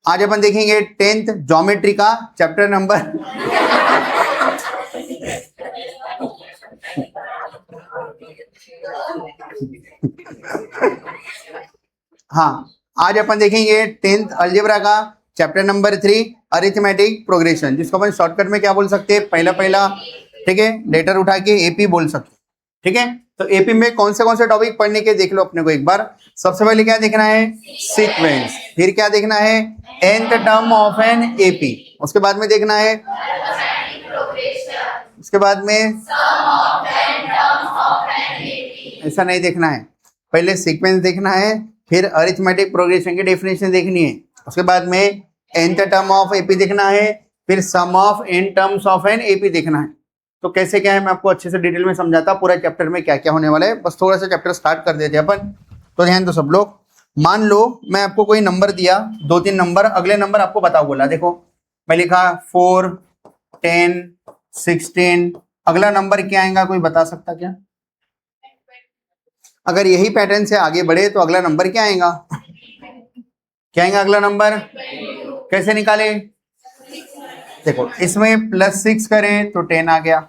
आज अपन देखेंगे 10th geometry का चैप्टर नंबर हाँ, आज अपन देखेंगे 10th अलजेब्रा का चैप्टर नंबर 3 अरिथमेटिक प्रोग्रेशन, जिसको अपन शॉर्टकट में क्या बोल सकते हैं, पहला ठीक है लेटर उठा के एपी बोल सकते हैं। ठीक है, तो एपी में कौन से टॉपिक पढ़ने के देख लो अपने को एक बार। सबसे पहले क्या देखना है, सीक्वेंस, फिर क्या देखना है, nth term of n AP, उसके बाद में देखना है, उसके बाद में ऐसा नहीं देखना है, पहले सीक्वेंस देखना है, फिर अरिथमेटिक प्रोग्रेशन की डेफिनेशन देखनी है, उसके बाद में nth टर्म ऑफ एपी देखना है, फिर sum of n terms of n AP देखना है। तो कैसे क्या है मैं आपको अच्छे से डिटेल में समझाता, पूरा चैप्टर में क्या क्या होने वाला है। बस थोड़ा सा चैप्टर स्टार्ट कर देते हैं अपन। तो ध्यान दो सब लोग, मान लो मैं आपको कोई नंबर दिया, 2-3 नंबर, अगले नंबर आपको बताओ बोला। देखो मैं लिखा 4, 10, 16, अगला नंबर क्या आएगा, कोई बता सकता क्या? अगर यही पैटर्न से आगे बढ़े तो अगला नंबर क्या आएगा, क्या आएगा अगला नंबर? कैसे निकाले? देखो इसमें +6 करें तो 10 आ गया,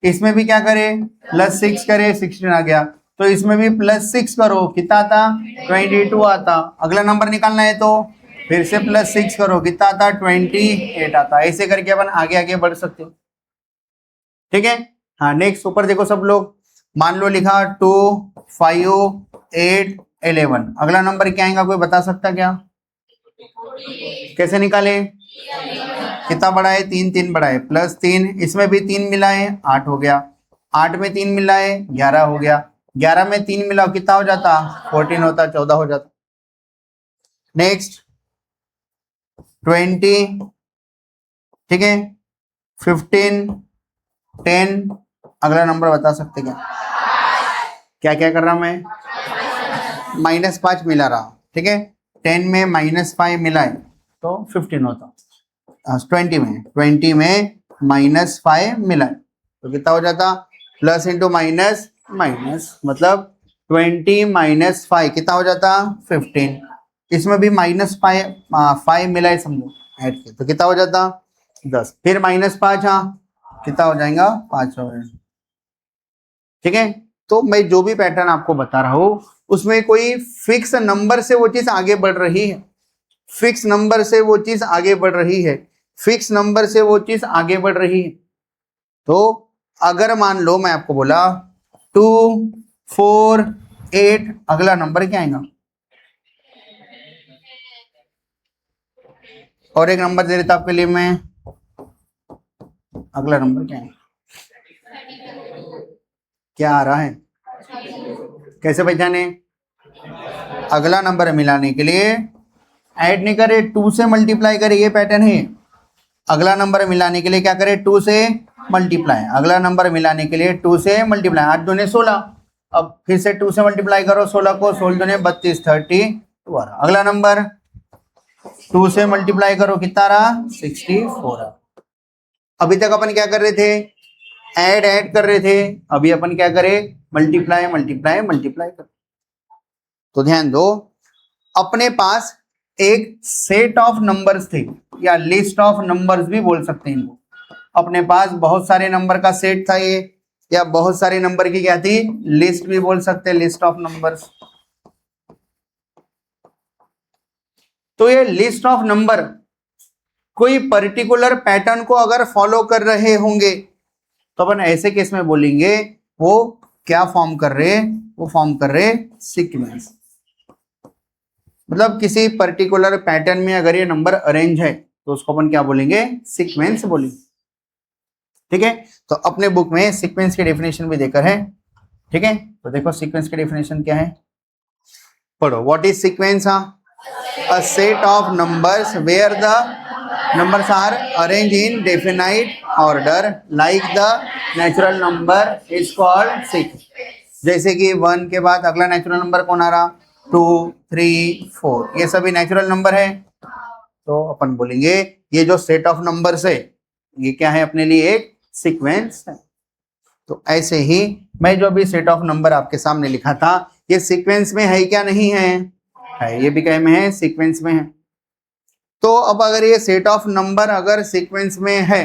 इसमें भी क्या करें +6 करें 16 आ गया, तो इसमें भी +6 करो कितना आता, 22 आता। अगला नंबर निकालना है तो फिर से +6 करो कितना आता, 28 आता। ऐसे करके अपन आगे आगे बढ़ सकते हो। ठीक है, हाँ नेक्स्ट ऊपर देखो सब लोग, मान लो लिखा 2, 5, 8, 11, अगला नंबर क्या आएगा, कोई बता सकता क्या? कैसे निकाले? कितना बड़ा है, 3 बड़ा है, +3, इसमें भी 3 मिला है 8 हो गया, 8 में 3 मिला है 11 हो गया, 11 में 3 मिला कितना हो जाता, 14 होता, 14 हो जाता। नेक्स्ट 20, ठीक है, 15, 10, अगला नंबर बता सकते क्या? क्या क्या कर रहा मैं, -5 मिला रहा। ठीक है, 10 में -5 मिला है तो 15 होता। 20 में -5 मिला है तो कितना हो जाता, प्लस इंटू माइनस माइनस, मतलब 20 - 5 कितना हो जाता, 15। इसमें भी -5 मिला है समझो ऐड के, तो कितना हो जाता 10, फिर -5, हाँ कितना हो जाएगा 5 हो जाएगा। ठीक है, तो मैं जो भी पैटर्न आपको बता रहा हूं उसमें कोई फिक्स नंबर से वो चीज आगे बढ़ रही है, फिक्स नंबर से वो चीज आगे बढ़ रही है, फिक्स नंबर से वो चीज आगे बढ़ रही है। तो अगर मान लो मैं आपको बोला 2, 4, 8, अगला नंबर क्या आएगा? और एक नंबर दे देता आपके लिए मैं, अगला नंबर क्या है, क्या आ रहा है, कैसे पहचाने? अगला नंबर मिलाने के लिए ऐड नहीं करे, 2 से मल्टीप्लाई करे, ये पैटर्न है। अगला नंबर मिलाने के लिए क्या करे, 2 से मल्टीप्लाई, अगला नंबर मिलाने के लिए 2 से मल्टीप्लाई, 8 दूने 16, अब फिर से 2 से मल्टीप्लाई करो 16 को, 16 दूने 32, 32, अगला नंबर 2 से मल्टीप्लाई करो कितना रहा, 64। अभी तक अपन क्या कर रहे थे, ऐड कर रहे थे, अभी अपन क्या करें, मल्टीप्लाई मल्टीप्लाई मल्टीप्लाई कर। तो ध्यान दो, अपने पास एक सेट ऑफ नंबर्स थे, या लिस्ट ऑफ नंबर्स भी बोल सकते हैं इनको। अपने पास बहुत सारे नंबर का सेट था ये, या बहुत सारे नंबर की क्या थी, लिस्ट भी बोल सकते हैं, लिस्ट ऑफ नंबर्स। तो ये लिस्ट ऑफ नंबर कोई पर्टिकुलर पैटर्न को अगर फॉलो कर रहे होंगे तो अपन ऐसे केस में बोलेंगे वो क्या फॉर्म कर रहे, वो फॉर्म कर रहे सीक्वेंस। मतलब किसी पर्टिकुलर पैटर्न में अगर ये नंबर अरेंज है तो उसको अपन क्या बोलेंगे, सीक्वेंस बोलेंगे। ठीक है, तो अपने बुक में सीक्वेंस की डेफिनेशन भी देकर है। ठीक है, तो देखो सीक्वेंस की डेफिनेशन क्या है, पढ़ो। What is sequence? A set of numbers where the numbers are arranged in definite order like the natural number is called sequence। जैसे कि 1 के बाद अगला नेचुरल नंबर कौन आ रहा, 2, 3, 4, ये सभी नेचुरल नंबर है। तो अपन बोलेंगे ये जो सेट ऑफ नंबर्स है ये क्या है, अपने लिए एक सीक्वेंस है। तो ऐसे ही मैं जो अभी सेट ऑफ नंबर आपके सामने लिखा था ये सीक्वेंस में है क्या, नहीं है, है, ये भी क्या में है, सीक्वेंस में है। तो अब अगर ये सेट ऑफ नंबर अगर सीक्वेंस में है,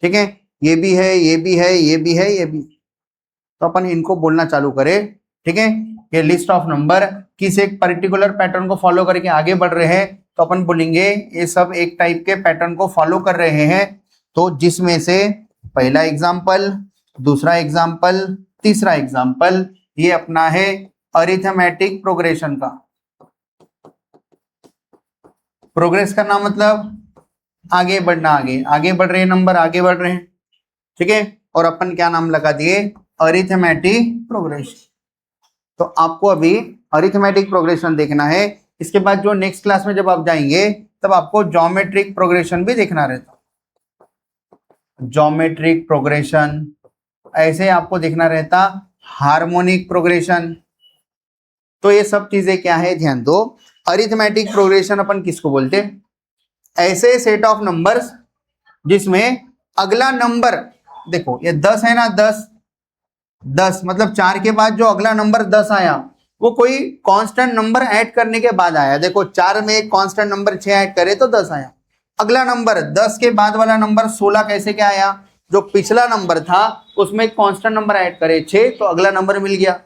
ठीक है, ये भी है, ये भी है, ये भी है, ये भी, तो अपन इनको बोलना चालू करें, ठीक है। ये लिस्ट ऑफ नंबर किस एक पर्टिकुलर पैटर्न को फॉलो करके आगे बढ़ रहे हैं, तो अपन बोलेंगे ये सब एक टाइप के पैटर्न को फॉलो कर रहे हैं। तो जिसमें से पहला एग्जाम्पल, दूसरा एग्जाम्पल, तीसरा एग्जाम्पल, ये अपना है अरिथमेटिक प्रोग्रेशन का। प्रोग्रेस करना मतलब आगे बढ़ना, आगे बढ़ रहे हैं नंबर, आगे बढ़ रहे हैं, ठीक है। और अपन क्या नाम लगा दिए, अरिथमेटिक प्रोग्रेशन। तो आपको अभी अरिथमेटिक प्रोग्रेशन देखना है। इसके बाद जो नेक्स्ट क्लास में जब आप जाएंगे तब आपको ज्योमेट्रिक प्रोग्रेशन भी देखना रहता, ज्योमेट्रिक प्रोग्रेशन। ऐसे आपको देखना रहता हार्मोनिक प्रोग्रेशन। तो ये सब चीजें क्या है, ध्यान दो। अरिथमेटिक प्रोग्रेशन अपन किसको बोलते हैं, ऐसे सेट ऑफ नंबर्स जिसमें अगला नंबर, देखो ये 10 है ना, 10 मतलब 4 के बाद जो अगला नंबर 10 आया वो कोई कांस्टेंट नंबर ऐड करने के बाद आया। देखो 4 में एक कांस्टेंट नंबर 6 ऐड करे तो 10 आया। अगला नंबर 10 के बाद वाला नंबर 16 कैसे क्या आया, जो पिछला नंबर था उसमें एक कांस्टेंट नंबर ऐड करे 6, तो अगला नंबर मिल गया।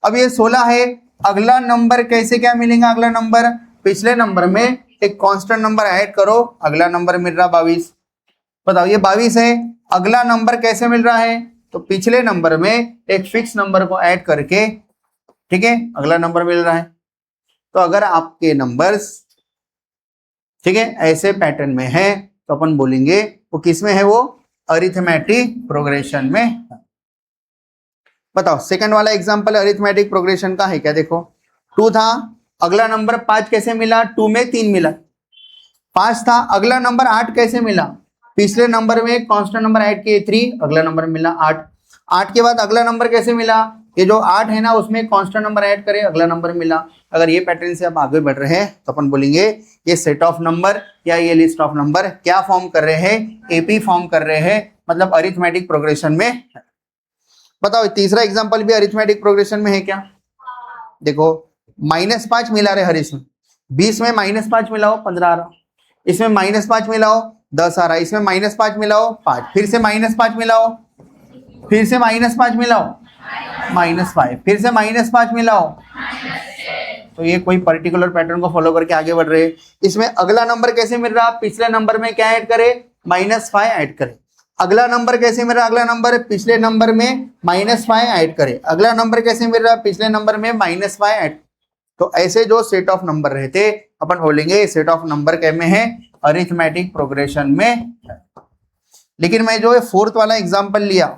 अब ये 16 है, अगला नंबर कैसे क्या मिलेगा, अगला नंबर पिछले नंबर में एक कांस्टेंट नंबर ऐड करो, अगला नंबर मिल रहा 22। बताओ ये 22 है, अगला नंबर कैसे मिल रहा है, तो पिछले नंबर में एक फिक्स नंबर को ऐड करके, ठीक है, अगला नंबर मिल रहा है। तो अगर आपके नंबर्स, ठीक है, ऐसे पैटर्न में है तो अपन बोलेंगे वो किस में है, वो अरिथमेटिक प्रोग्रेशन में। बताओ सेकंड वाला एग्जांपल अरिथमेटिक प्रोग्रेशन का है क्या, देखो 2 था, अगला नंबर 5 कैसे मिला, 2 में 3 मिला। 5 था, अगला नंबर 8 कैसे मिला, पिछले नंबर में एक कांस्टेंट नंबर ऐड किए 3, अगला नंबर मिला 8। 8 के बाद अगला नंबर कैसे मिला, ये जो 8 है ना उसमें कांस्टेंट नंबर ऐड करे, अगला नंबर मिला। अगर ये पैटर्न से आप आगे बढ़ रहे हैं तो अपन बोलेंगे ये सेट ऑफ नंबर या ये लिस्ट ऑफ नंबर क्या फॉर्म कर रहे हैं, एपी फॉर्म कर रहे हैं, मतलब अरिथमेटिक प्रोग्रेशन में। बताओ तीसरा एग्जांपल भी अरिथमेटिक प्रोग्रेशन में है क्या, देखो -5 मिला रहे हर इसमें, 20 में -5 मिलाओ 15 आ रहा, इसमें -5 मिलाओ 10 आ रहा, इसमें -5 मिलाओ 5, फिर से -5 मिलाओ, फिर से -5 मिलाओ -5, फिर से -5 मिलाओ। तो ये कोई पर्टिकुलर पैटर्न को फॉलो करके आगे बढ़ रहे हैं। इसमें अगला नंबर कैसे मिल रहा, पिछले नंबर में क्या ऐड करे, -5 ऐड करे। अगला नंबर कैसे मिल रहा, अगला नंबर पिछले नंबर में -5 ऐड करे। अगला नंबर कैसे मिल रहा, पिछले नंबर में -5 ऐड। तो ऐसे जो सेट ऑफ नंबर रहते अपन बोलेंगे सेट ऑफ नंबर क्या में है, अरिथमेटिक प्रोग्रेशन में। लेकिन मैं जो फोर्थ वाला एग्जांपल लिया,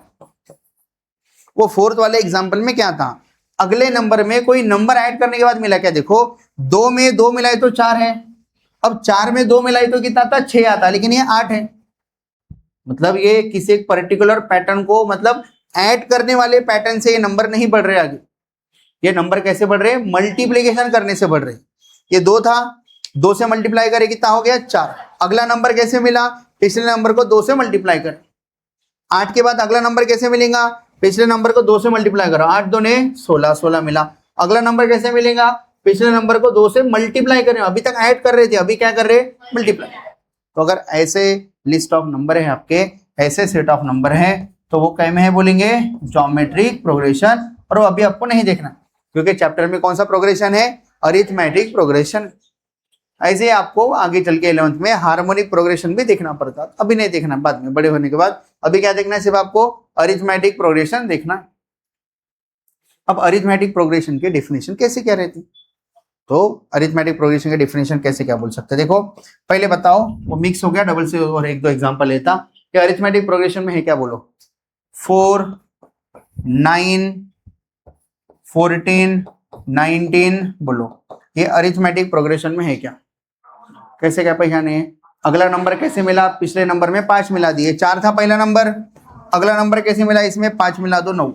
वो फोर्थ वाले एग्जांपल में क्या था, अगले नंबर में कोई नंबर ऐड करने के बाद मिला क्या, देखो 2 में 2 मिलाए तो 4 है, अब 4 में 2 मिलाए तो कितना था, 6 आता, लेकिन ये 8 है। मतलब ये किसी एक पर्टिकुलर पैटर्न को, मतलब ऐड करने वाले पैटर्न से ये नंबर नहीं बढ़ रहे आगे। ये नंबर कैसे बढ़ रहे हैं, मल्टीप्लिकेशन करने से बढ़ रहे। ये 2 था, 2 से मल्टीप्लाई करे कितना हो गया 4। अगला नंबर कैसे मिला, पिछले नंबर को 2 से मल्टीप्लाई कर। 8 के बाद अगला नंबर कैसे मिलेगा, पिछले नंबर को 2 से मल्टीप्लाई करो, 8 2 ने 16, 16 मिला। अगला नंबर कैसे मिलेगा, पिछले नंबर को 2 से मल्टीप्लाई करें, अभी तक ऐड कर रहे थे, अभी क्या कर रहे, मल्टीप्लाई। तो अगर ऐसे लिस्ट ऑफ नंबर है आपके, ऐसे सेट ऑफ नंबर है, तो वो क्या में है बोलेंगे, ज्योमेट्रिक प्रोग्रेशन। और वो अभी आपको नहीं देखना क्योंकि चैप्टर में कौन सा प्रोग्रेशन है, अरिथमेटिक प्रोग्रेशन। ऐसे आपको आगे चल के 11th में हार्मोनिक प्रोग्रेशन भी देखना पड़ता, अभी नहीं देखना, बाद में बड़े होने के बाद। अभी क्या देखना है, सिर्फ आपको अरिथमेटिक प्रोग्रेशन देखना। अब अरिथमेटिक प्रोग्रेशन की डेफिनेशन कैसे क्या रहती, तो अरिथमेटिक प्रोग्रेशन की डेफिनेशन कैसे क्या बोल सकते हैं, देखो पहले बताओ, वो मिक्स हो गया डबल से और एक दो एग्जांपल लेता कि अरिथमेटिक प्रोग्रेशन में है क्या, बोलो 4 9 14 19, बोलो ये अरिथमेटिक प्रोग्रेशन में है क्या, कैसे क्या पहचाने है। अगला नंबर कैसे मिला, पिछले नंबर में 5 मिला दिए, 4 था पहला नंबर, अगला नंबर कैसे मिला, इसमें 5 मिला दो 9।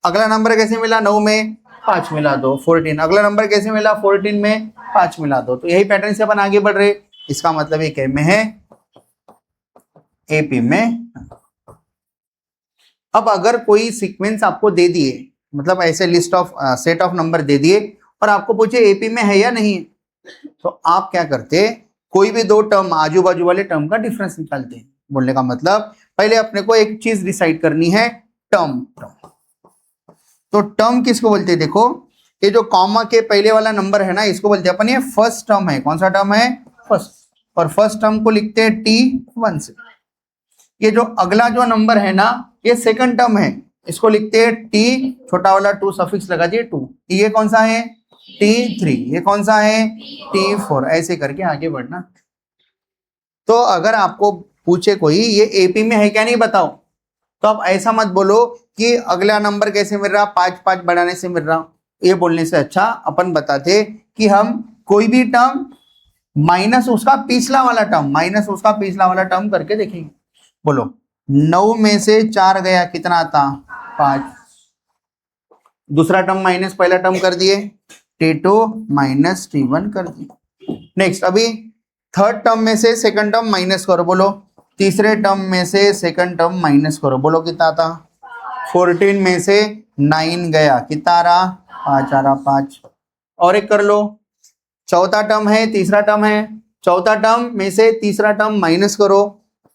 अगला नंबर कैसे मिला, 9 में 5 मिला दो 14। अगला नंबर कैसे मिला, 14 में 5 मिला दो। तो यही पैटर्न से अपन आगे बढ़ रहे, इसका मतलब ये क्या में है, एपी में। अब अगर कोई सीक्वेंस आपको दे दिए, मतलब ऐसे list of set of number दे दिए और आपको पूछे एपी में है या नहीं, तो आप क्या करते, कोई भी दो टर्म आजू बाजू वाले टर्म का डिफरेंस निकालते हैं। बोलने का मतलब पहले अपने को एक चीज डिसाइड करनी है, टर्म। तो टर्म किसको बोलते हैं? देखो ये जो कॉमा के पहले वाला नंबर है ना, इसको बोलते हैं अपन, ये फर्स्ट टर्म है। कौन सा टर्म है? फर्स्ट। और फर्स्ट टर्म को लिखते हैं T1 से। ये जो अगला जो नंबर है ना, ये सेकंड टर्म है, इसको लिखते हैं T, छोटा वाला 2 सफिक्स लगा दिए 2। ये कौन सा है? T3। ये कौन सा है? T4। ऐसे करके आगे बढ़ना। तो अगर आपको पूछे कोई ये एपी में है क्या, नहीं बताओ, तो आप ऐसा मत बोलो कि अगला नंबर कैसे मिल रहा, 5 बढ़ाने से मिल रहा। ये बोलने से अच्छा अपन बताते कि हम कोई भी टर्म माइनस उसका पिछला वाला टर्म, माइनस उसका पिछला वाला टर्म करके देखेंगे। बोलो 9 में से 4 गया, कितना आता? 5। दूसरा टर्म माइनस पहला टर्म कर दिए, T2 माइनस T1 कर दिए। नेक्स्ट अभी थर्ड टर्म में से सेकंड टर्म माइनस करो। बोलो तीसरे टर्म में से सेकंड टर्म माइनस करो। बोलो कितना आता? 14 में से 9 गया, कितना रहा? 5 आ रहा, 5। और एक कर लो, चौथा टर्म है, तीसरा टर्म है, चौथा टर्म में से तीसरा टर्म माइनस करो,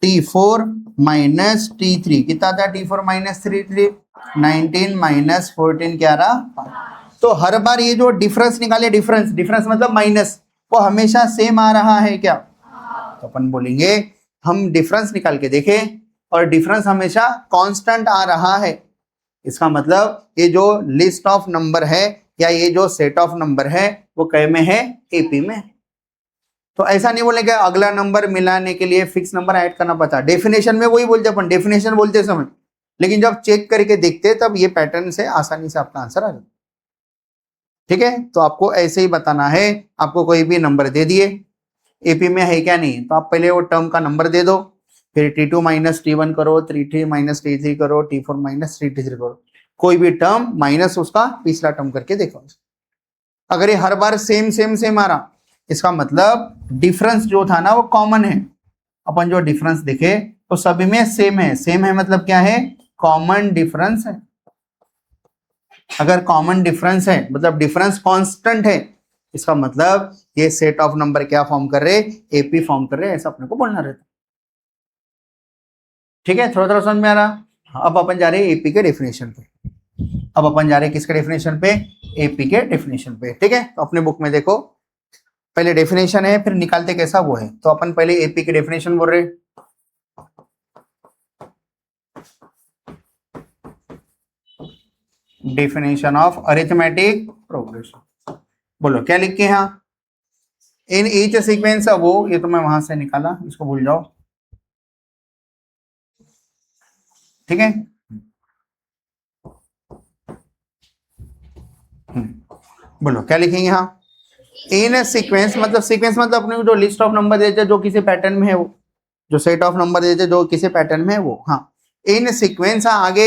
T4 माइनस T3, कितना था? T4 माइनस 3, 19 माइनस 14 क्या रहा? तो हर बार ये जो डिफरेंस निकाले, डिफरेंस मतलब माइनस, वो हमेशा सेम आ रहा है क्या? तो अपन बोलेंगे हम डिफरेंस निकाल के देखें और डिफरेंस हमेशा कांस्टेंट आ रहा है। इसका मतलब ये जो लिस्ट ऑफ नंबर है या ये जो सेट ऑफ नंबर है वो कै में है? एपी में। तो ऐसा नहीं बोलेंगे अगला नंबर मिलाने के लिए फिक्स नंबर ऐड करना पड़ता। डेफिनेशन में वही बोलते अपन, डेफिनेशन बोलते समय, लेकिन जब चेक करके देखते तब ये पैटर्न से आसानी से आपका आंसर आ जाता। ठीक है, तो आपको ऐसे ही बताना है। आपको कोई भी नंबर दे दिए, एपी में है क्या नहीं, तो आप पहले वो टर्म का नंबर दे दो, फिर T2 माइनस T1 करो, T3 माइनस T3 करो, T4 माइनस T3 करो। कोई भी टर्म माइनस उसका पिछला टर्म करके देखो। अगर ये हर बार सेम आ रहा, इसका मतलब डिफरेंस जो था ना वो कॉमन है। अपन जो डिफरेंस देखे तो सभी में सेम है। सेम है मतलब क्या है? कॉमन डिफरेंस है। अगर कॉमन डिफरेंस है मतलब डिफरेंस कांस्टेंट है, इसका मतलब ये सेट ऑफ नंबर क्या फॉर्म कर रहे? एपी फॉर्म कर रहे, ऐसा अपने को बोलना रहता। ठीक है, थोड़ा थोड़ा समझ में आ रहा। अब अपन जा रहे हैं एपी के डेफिनेशन पे। अब अपन जा रहे हैं किसके डेफिनेशन पे? एपी के डेफिनेशन पे। ठीक है, तो अपने बुक में देखो, पहले डेफिनेशन है फिर निकालते कैसा वो है। तो अपन पहले एपी के डेफिनेशन बोल रहे। Definition of arithmetic progression. बोलो क्या लिख के यहाँ? इन ईच सीक्वेंस वो, ये तो मैं वहां से निकाला, इसको भूल जाओ। ठीक है, बोलो क्या लिखेंगे यहाँ? इन सीक्वेंस मतलब अपने को जो लिस्ट ऑफ नंबर देते जो किसी पैटर्न में है वो, जो सेट ऑफ नंबर देते जो किसी पैटर्न में है वो। हाँ, इन सीक्वेंस आगे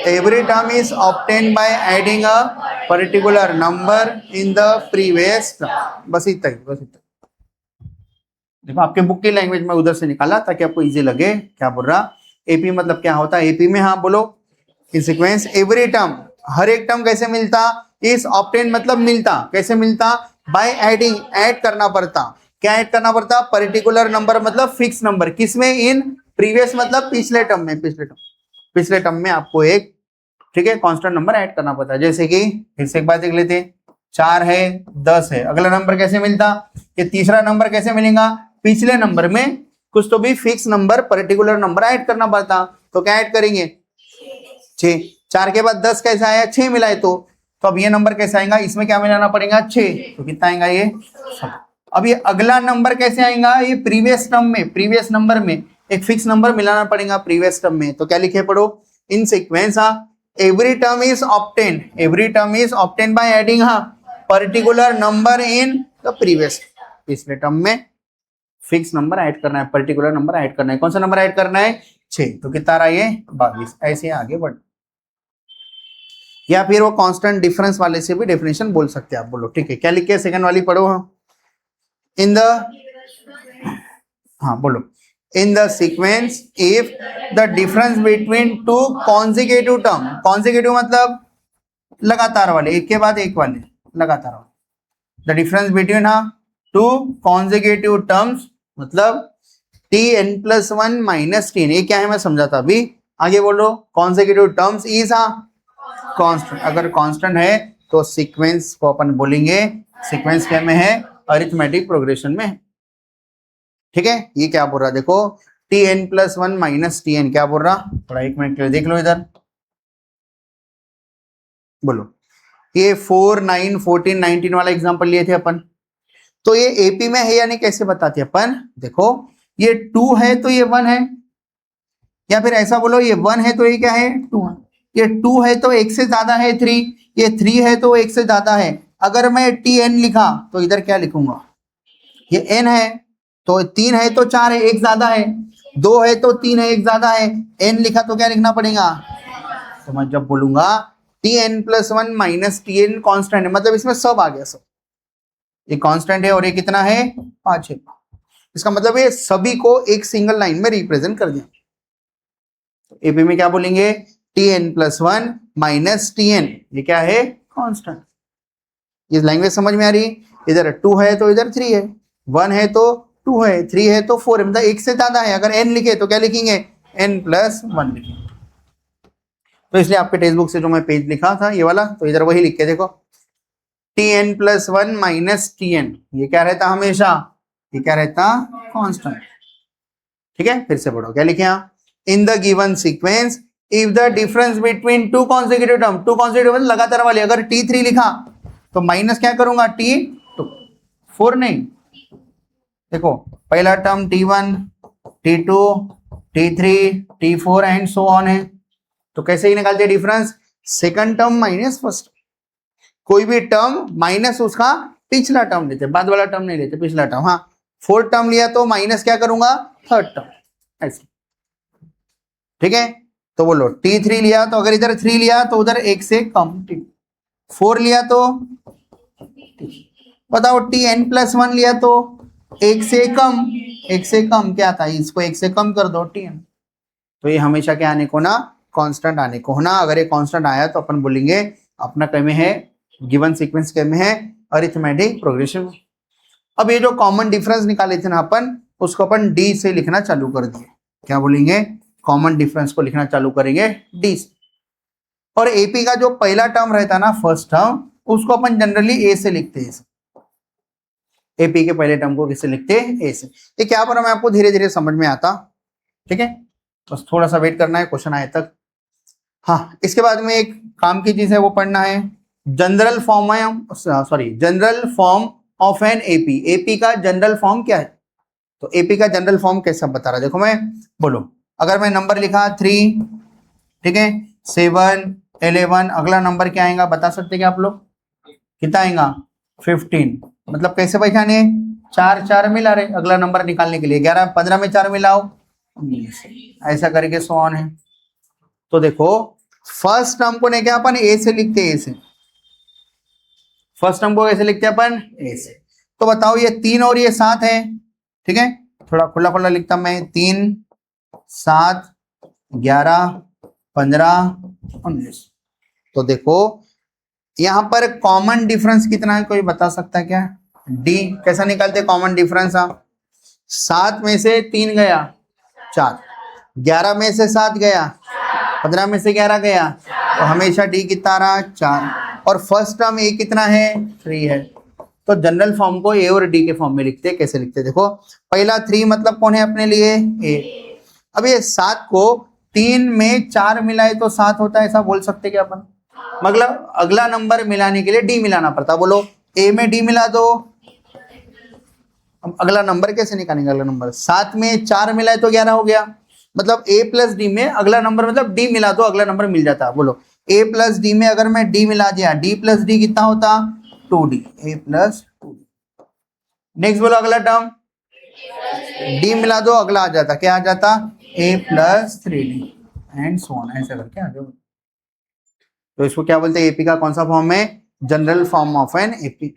every term is obtain by adding a particular number in the previous term. बस इतना ही, बस इतना। देखो आपके बुक की लैंग्वेज में उधर से निकाला ताकि आपको इजी लगे। क्या बोल रहा? एपी मतलब क्या होता है? एपी में हाँ बोलो, इन सीक्वेंस एवरी टर्म, हर एक टर्म कैसे मिलता? इस ऑब्टेन मतलब मिलता, कैसे मिलता? बाय एडिंग, ऐड करना पड़ता। क्या ऐड करना पड़ता? पर्टिकुलर नंबर मतलब फिक्स नंबर, किसमें? इन प्रीवियस मतलब पिछले टर्म में, पिछले टर्म में आपको एक, ठीक है, कांस्टेंट नंबर ऐड करना पड़ता है। जैसे कि फिर से एक बात देख लेते हैं, 4 है 10 है, अगला नंबर कैसे मिलता? ये तीसरा नंबर कैसे मिलेगा? पिछले नंबर में कुछ तो भी fix number, particular number add करना पड़ता। तो क्या ऐड करेंगे? 6। 4 के बाद 10 कैसे आया? 6 मिलाए तो अब ये नंबर कैसे आएगा? इसमें क्या मिलाना पड़ेगा? 6। तो कितना आएगा ये? 7। अब ये अगला नंबर कैसे आएगा? ये प्रीवियस टर्म में, प्रीवियस नंबर में एक फिक्स नंबर मिलाना पड़ेगा प्रीवियस टर्म में। तो क्या लिखे पढ़ो? In sequence every term is obtain by adding particular number in the previous. पिछले टर्म में फिक्स नंबर ऐड करना है, पर्टिकुलर नंबर ऐड करना है। कौन सा नंबर ऐड करना है? 6। तो कितना रहा ये? 22। ऐसे आगे बढ़, या फिर वो कांस्टेंट डिफरेंस वाले से भी डेफिनेशन बोल सकते हैं आप। बोलो ठीक है, क्या लिखे? सेकंड वाली पढ़ो। इन द, हाँ बोलो, in the sequence if the difference between two consecutive term, consecutive मतलब लगातार वाले, एक के बाद एक वाले लगातार वाले, the difference between two consecutive terms, मतलब Tn+1 माइनस Tn, ये क्या है मैं समझाता अभी, आगे बोलो। कॉन्जिक्यूटिव टर्म्स इज कांस्टेंट, अगर कांस्टेंट है तो सीक्वेंस को अपन बोलेंगे, सीक्वेंस क्या में है, अरिथमेटिक प्रोग्रेशन में। ठीक है, ये क्या बोल रहा है देखो, Tn+1 माइनस Tn क्या बोल रहा, थोड़ा एक मिनट के लिए देख लो इधर, बोलो। ये 4, 9, 14, 19 वाला एग्जांपल लिए थे अपन, तो ये एपी में है या नहीं कैसे बताते अपन, देखो ये 2 है तो ये 1 है, या फिर ऐसा बोलो ये 1 है तो ये क्या है 2 है, ये 2 है तो एक से ज्यादा है 3, ये 3 है तो एक से ज्यादा है। अगर मैं Tn लिखा तो इधर क्या लिखूंगा, ये n है तो 3 है तो 4 है एक ज्यादा है, 2 है तो 3 है एक ज्यादा है, n लिखा तो क्या लिखना पड़ेगा, तो मैं जब बोलूंगा Tn+1 माइनस Tn कांस्टेंट है, मतलब इसमें सब आ गया, सब ये कांस्टेंट है और ये कितना है 5 है, इसका मतलब ये सभी को एक सिंगल लाइन में रिप्रेजेंट कर दिया। एपी में क्या बोलेंगे, Tn+1 माइनस Tn, ये क्या है कांस्टेंट। ये लैंग्वेज समझ में आ रही, इधर 2 है तो इधर 3 है, 1 है तो 2 है, 3 है तो 4 है, मतलब एक से ज्यादा है। अगर n लिखे तो क्या लिखेंगे, n+1 लिखेंगे। तो इसलिए आपके टेक्स्ट बुक से जो मैं पेज लिखा था ये वाला, तो इधर वही लिख के देखो, Tn+1 माइनस Tn, ये क्या रहता हमेशा, ये क्या रहता कांस्टेंट। ठीक है, फिर से पढ़ो क्या लिखे यहाँ, in the given sequence if the difference between two consecutive term, two consecutive मतलब लगातार वाले, अगर T3 लिखा तो माइनस क्या करूंगा T2, 4 नहीं, देखो पहला term T1, T2, T3, T4 and so on है, तो कैसे ही निकालते difference, second term minus first, कोई भी टर्म माइनस उसका पिछला टर्म लेते, बाद वाला टर्म नहीं लेते, पिछला टर्म। हाँ, फोर्थ टर्म लिया तो माइनस क्या करूंगा थर्ड टर्म, ऐसे। ठीक है, तो बोलो T3 लिया तो अगर इधर 3 लिया तो उधर एक से कम, 4 लिया तो बताओ, Tn+1 लिया तो एक से कम, एक से कम क्या था, इसको एक से कम कर दो Tn, तो ये हमेशा क्या आने को ना, कांस्टेंट आने को होना। अगर ये कांस्टेंट आया तो अपन बोलेंगे अपना क्या में है, गिवन सीक्वेंस क्या में है, अरिथमेटिक प्रोग्रेशन। अब ये जो कॉमन डिफरेंस निकाले थे ना अपन, उसको अपन डी से लिखना चालू कर दिए, क्या बोलेंगे, कॉमन डिफरेंस को लिखना चालू करेंगे डी से। और एपी का जो पहला टर्म रहता ना, फर्स्ट टर्म, उसको अपन जनरली ए से लिखते हैं, एपी के पहले टर्म को किससे लिखते हैं, ए से। ये क्या पर मैं आपको धीरे धीरे समझ में आता, ठीक है, बस थोड़ा सा वेट करना है क्वेश्चन आए तक। हाँ, इसके बाद में एक काम की चीज है वो पढ़ना है, जनरल फॉर्म है, sorry general form of n AP, AP का जनरल फॉर्म क्या है, तो एपी का जनरल फॉर्म कैसा बता रहा, देखो मैं बोलो, अगर मैं नंबर लिखा 3, ठीक है, 7, 11, अगला नंबर क्या आएगा बता सकते क्या आप लोग, कितना आएगा 15, मतलब कैसे पहचाने, 4 4 मिला रहे, अगला नंबर निकालने के लिए 11 15 में 4 मिलाओ, ऐसा करके सो ऑन है। तो देखो फर्स्ट टर्म को नहीं क्या अपन ए से लिखते हैं, ए से, फर्स्ट टर्म को कैसे लिखते हैं अपन, ए से। तो बताओ ये 3 और ये 7 है, ठीक है, थोड़ा खुला खुला लिखता मैं, 3 7 11 15 19। तो देखो यहां पर कॉमन डिफरेंस कितना है, कोई बता सकता है क्या, डी कैसा निकालते कॉमन डिफरेंस, 7 में से 3 गया 4, 11 में से 7 गया, 15 में से 11 गया, तो हमेशा डी कितना रहा 4, और फर्स्ट टर्म ए कितना है 3 है। तो जनरल फॉर्म को ए और डी के फॉर्म में लिखते हैं, कैसे लिखते हैं देखो, पहला 3 मतलब कौन है अपने लिए ए, अब ये 7 को 3 में 4 मिलाए तो 7 होता है, ऐसा बोल सकते क्या अपन, मतलब अगला नंबर मिलाने के लिए डी मिलाना पड़ता, बोलो ए में डी मिला दो, अब अगला नंबर कैसे निकालेंगे, अगला नंबर 7 में 4 मिलाए तो 11 हो गया, मतलब a प्लस डी में अगला नंबर, मतलब d मिला दो अगला नंबर मिल जाता, बोलो a प्लस डी में अगर मैं d मिला दिया, d प्लस डी कितना होता 2d, a plus 2d। Next बोलो अगला टर्म, d मिला दो अगला आ जाता, क्या आ जाता a plus 3d and so on, ऐसा करके आ जाओ। तो इसको क्या बोलते हैं, एपी का कौन सा फॉर्म है, general form of n AP.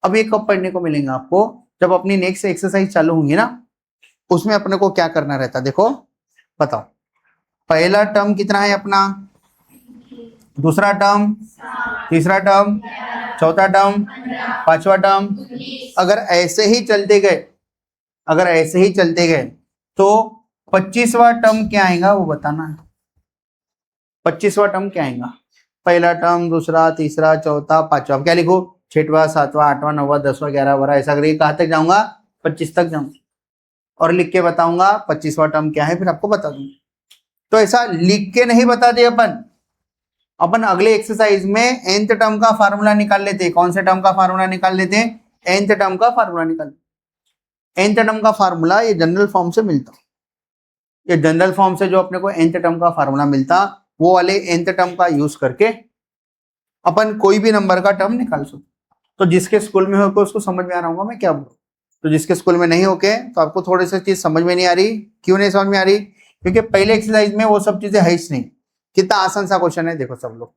अब ये कब पढ़ने को मिलेंगे आपको, जब अपनी नेक्स्ट एक्सरसाइज चालू होंगी ना, उसमें अपने को क्या करना रहता, देखो बताओ पहला टर्म कितना है अपना दूसरा टर्म, तीसरा टर्म, चौथा टर्म, पांचवा टर्म। अगर ऐसे ही चलते गए, अगर ऐसे ही चलते गए तो 25वां टर्म क्या आएगा वो बताना है। 25वां टर्म क्या आएगा? पहला टर्म, दूसरा, तीसरा, चौथा, पांचवा। क्या लिखो? 6वां, 7वां, 8वां, 9वां, 10वां, 11वां, 12वां, ऐसा करके कहाँ तक जाऊंगा? 25 तक जाऊंगा और लिख के बताऊंगा 25वां टर्म क्या है, फिर आपको बता दूंगा। तो ऐसा लिख के नहीं बता दिए अपन अगले एक्सरसाइज में nth टर्म का फार्मूला निकाल लेते। कौन से टर्म का फार्मूला निकाल लेते? nth टर्म का फार्मूला निकाल। nth टर्म का फार्मूला ये जनरल फॉर्म से मिलता, ये जनरल फॉर्म से जो अपने को nth टर्म का फार्मूला मिलता, वो वाले nth टर्म का यूज करके अपन कोई भी नंबर का टर्म निकाल सकते। तो जिसके स्कूल में होकर उसको समझ में आ रहा होगा मैं क्या बोल रहा हूँ। तो जिसके स्कूल में नहीं होके तो आपको थोड़ी सी चीज समझ में नहीं आ रही। क्यों नहीं समझ में आ रही? क्योंकि पहले एक्सरसाइज में वो सब चीजें है ही नहीं। कितना आसान सा क्वेश्चन है, देखो सब लोग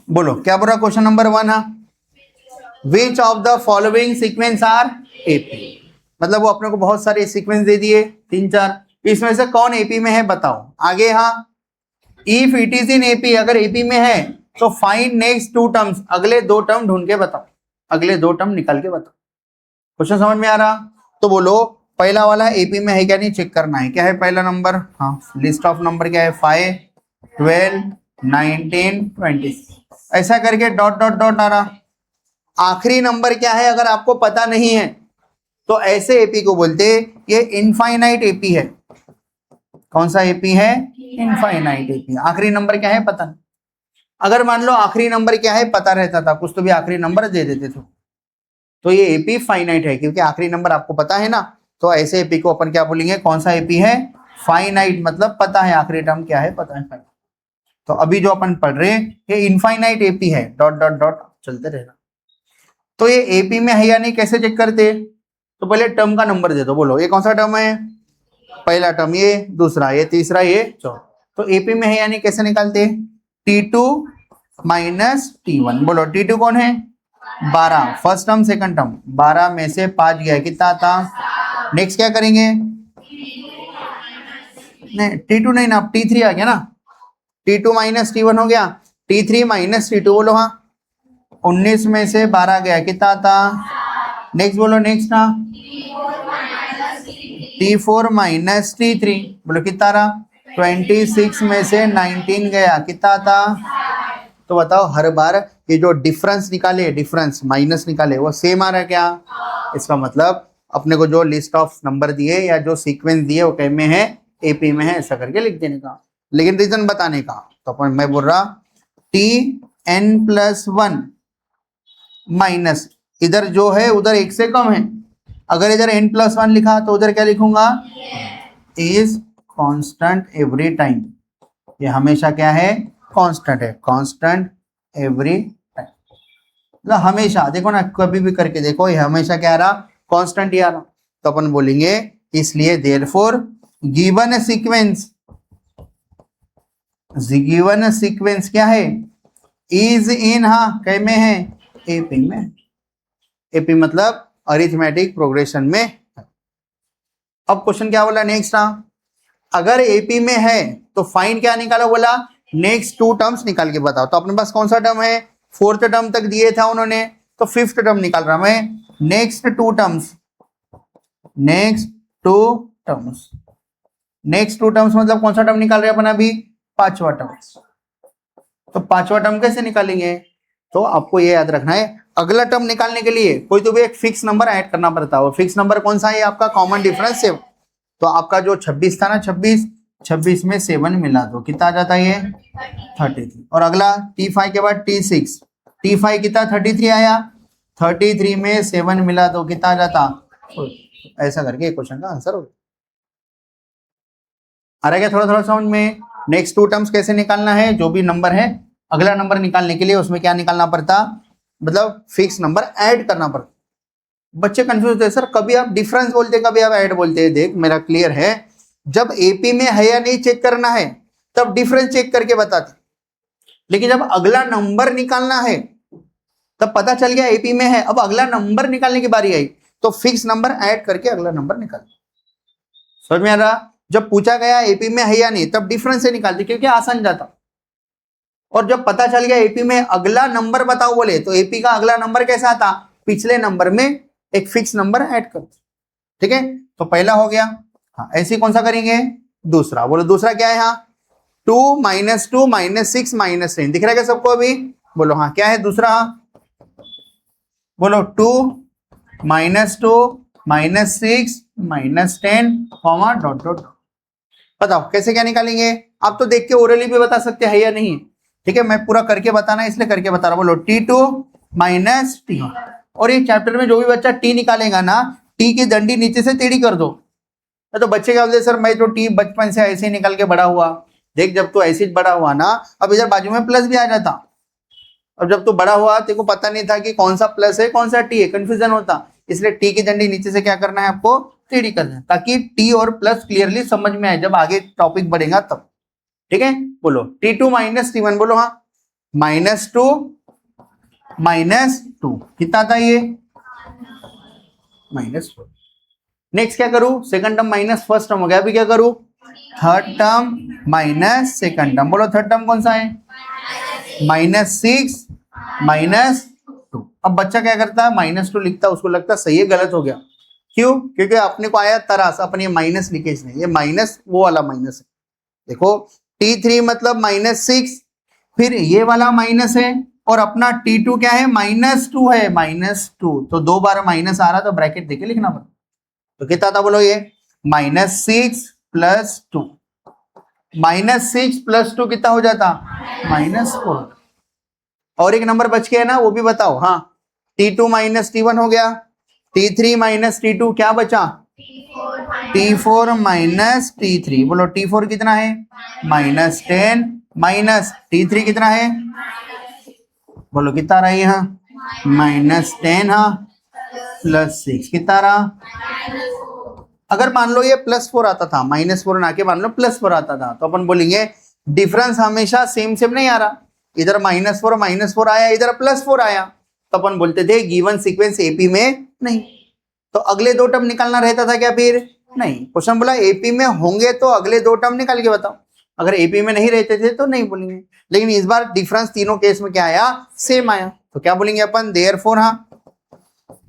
बोलो क्या बोल रहा क्वेश्चन नंबर 1 है, which of the following sequence are AP. मतलब वो अपने को बहुत सारे सीक्वेंस दे दिए 3-4, इसमें से कौन एपी में है बताओ। आगे हाँ, if it is in AP, अगर एपी में है तो फाइंड नेक्स्ट 2 टर्म्स, अगले 2 टर्म ढूंढ के बताओ, अगले 2 टर्म निकाल के बताओ। क्वेश्चन समझ में आ रहा? तो बोलो पहला वाला एपी में है क्या नहीं चेक करना है। क्या है पहला नंबर? हाँ, लिस्ट ऑफ नंबर क्या है? 5, 12, 19, 20, ऐसा करके डॉट डॉट डॉट आ रहा। आखिरी नंबर क्या है अगर आपको पता नहीं है तो ऐसे एपी को बोलते ये इनफाइनाइट एपी है। कौन सा एपी है? Infinite AP. आखिरी नंबर क्या है पता नहीं। अगर मान लो आखिरी नंबर क्या है पता रहता था, कुछ तो भी आखिरी नंबर दे देते तो ये एपी फाइनाइट है, क्योंकि आखिरी नंबर आपको पता है ना। तो ऐसे एपी को अपन क्या बोलेंगे? कौन सा एपी है? फाइनाइट, मतलब पता है आखिरी टर्म क्या है, पता है। तो अभी जो अपन पढ़ रहे हैं ये इनफाइनाइट एपी है, डॉट डॉट डॉट चलते रहेगा। तो ये एपी में है या नहीं कैसे चेक करते? तो पहले टर्म का नंबर दे दो। बोलो ये कौन सा टर्म है? पहला टर्म, ये दूसरा, ये तीसरा, ये चौथा। तो एपी में है या नहीं कैसे निकालते? T2 minus T1। बोलो T2 कौन है? 12, फर्स्ट टर्म सेकंड टर्म, 12 में से 5 गया, कितना आता? नेक्स्ट क्या करेंगे? नहीं T2 नहीं ना, T3 आ गया ना। T2 माइनस T1 हो गया, T3 माइनस T2। बोलो हाँ, 19 में से 12 गया, कितना आता? नेक्स्ट बोलो, नेक्स्ट ना, T4 माइनस T3। बोलो कितना रहा? 26 में से 19 गया, कितना आता? तो बताओ हर बार ये जो डिफरेंस निकाले, डिफरेंस माइनस निकाले, वो सेम आ रहा है क्या? इसका मतलब अपने को जो लिस्ट ऑफ नंबर दिए या जो सीक्वेंस दिए वो कहीं में है? एपी में है, ऐसा करके लिख देने का। लेकिन रीजन बताने का तो अपन मैं बोल रहा Tn+1 माइनस, इधर जो है उधर 1 से कम है। अगर इधर n+1 लिखा तो उधर क्या लिखूंगा? Is constant every time. ये हमेशा क्या है? कांस्टेंट है, कांस्टेंट एवरी टाइम। मतलब हमेशा, देखो ना कभी भी करके देखो, ये हमेशा क्या आ रहा? कांस्टेंट ही आ रहा। तो अपन बोलेंगे इसलिए therefore given sequence, given sequence क्या है? इज इन, हाँ कहीं में है? एपी में। एपी मतलब अरिथमेटिक प्रोग्रेशन में। अब क्वेश्चन क्या बोला नेक्स्ट? अगर एपी में है तो फाइंड क्या निकालो? बोला नेक्स्ट 2 टर्म्स निकाल के बताओ। तो अपने पास कौन सा टर्म है? 4th टर्म तक दिए था उन्होंने, तो 5th टर्म निकाल रहा मैं। Next 2 terms, next 2 terms, next 2 terms मतलब कौन सा टर्म निकाल रहे हैं अपन अभी? 5वां टर्म। तो 5वां टर्म कैसे निकालेंगे? तो आपको ये याद रखना है, अगला टर्म निकालने के लिए कोई तो भी एक फिक्स नंबर ऐड करना पड़ता है। फिक्स नंबर कौन सा है? आपका कॉमन डिफरेंस है। तो आपका जो 26 था ना, 26 में 7 मिला दो, कितना आ जाता है? ये 33। और अगला T5 के बाद T6, T5 कितना? 33 आया, 33 में 7 मिला दो, कितना आ जाता? ऐसा करके क्वेश्चन का आंसर हो। आ रहा है क्या थोड़ा थोड़ा समझ में? नेक्स्ट 2 टर्म्स कैसे निकालना है? जो भी नंबर है अगला नंबर निकालने के लिए उसमें क्या निकालना पड़ता? मतलब फिक्स नंबर ऐड करना पड़ता। बच्चे कंफ्यूज होते हैं, सर कभी आप डिफरेंस बोलते हैं, कभी आप ऐड बोलते हैं। देख मेरा क्लियर है, जब एपी में है या नहीं चेक करना है तब डिफरेंस चेक करके बताते, लेकिन जब अगला नंबर निकालना है तब पता चल गया एपी में है, अब अगला नंबर निकालने की बारी आई तो फिक्स नंबर ऐड करके अगला नंबर निकाल। समझ में आ रहा? जब पूछा गया एपी में है या नहीं तब डिफरेंस से निकालते क्योंकि आसान जाता, और जब पता चल गया एपी में अगला नंबर बताओ बोले तो एपी का अगला नंबर कैसा आता, पिछले नंबर में एक फिक्स नंबर ऐड करते। ठीक है, तो पहला हो गया। हाँ, ऐसे कौन सा करेंगे, दूसरा। बोलो दूसरा क्या है, यहाँ 2 - 2 - 6 - 10 दिख रहा है क्या सबको अभी? बोलो हाँ क्या है दूसरा, बोलो 2 - 2 - 6 - 10 कॉमा डॉट डॉट। बताओ कैसे क्या निकालेंगे? आप तो देख के ओरली भी बता सकते हैं या नहीं। ठीक है, मैं पूरा करके बताना है इसलिए करके बता रहा हूं। बोलो T2 - T1। और ये चैप्टर में जो भी बच्चा टी निकालेगा ना, टी की दंडी नीचे से टेढ़ी कर दो। तो बच्चे क्या बोलते सर मैं तो टी बचपन से ऐसे ही निकल के बड़ा हुआ। देख जब तू ऐसे ही बड़ा हुआ ना, अब इधर बाजू में प्लस भी आ जाता। अब जब तू बड़ा हुआ तेरे को पता नहीं था कि कौन सा प्लस है कौन सा टी है, कंफ्यूजन होता। इसलिए टी की दंडी नीचे से क्या करना है आपको, टेढ़ी करना है, ताकि टी और प्लस क्लियरली समझ में आए जब आगे टॉपिक बढ़ेगा तब। ठीक है, बोलो T2 - T1। बोलो हाँ, -2 -2 कितना था ये, -4। नेक्स्ट क्या करूं, second term minus first term हो गया। अभी क्या करूं, third term minus second term. बोलो थर्ड टर्म कौन सा है, -6 -2। अब बच्चा क्या करता है, -2 लिखता है, उसको लगता है सही है गलत हो गया। क्यों, क्योंकि अपने को आया तरास, अपन ये माइनस लिखे इसने, ये माइनस वो वाला माइनस है। देखो T3 मतलब -6, फिर ये वाला माइनस है, और अपना T2 क्या है, -2 है, -2। तो 2 बार माइनस आ रहा तो ब्रैकेट देके लिखना पड़ता। तो कितना था बोलो ये, -6 + 2। -6 + 2 कितना हो जाता, -4। और एक नंबर बच गया ना, वो भी बताओ। हाँ, T2 - T1 हो गया, T3 - T2 क्या बचा, T4 - T3। बोलो T4 कितना है, -10 माइनस T3 कितना है, बोलो कितना रहा यहाँ, -10 हाँ +6 कितना रहा। अगर मान लो ये +4 आता था, -4 ना के मान लो +4 आता था, तो अपन बोलेंगे डिफरेंस हमेशा सेम सेम नहीं आ रहा। इधर -4 आया, इधर +4 आया, तो अपन बोलते थे गिवन सीक्वेंस एपी में नहीं। तो अगले 2 टर्म निकालना रहता था क्या, फिर नहीं। क्वेश्चन बोला एपी में होंगे तो अगले 2 टर्म निकाल के बताओ, अगर एपी में नहीं रहते थे तो नहीं बोलेंगे। लेकिन इस बार डिफरेंस तीनों केस में क्या आया, सेम आया, तो क्या बोलेंगे अपन, देयरफॉर हाँ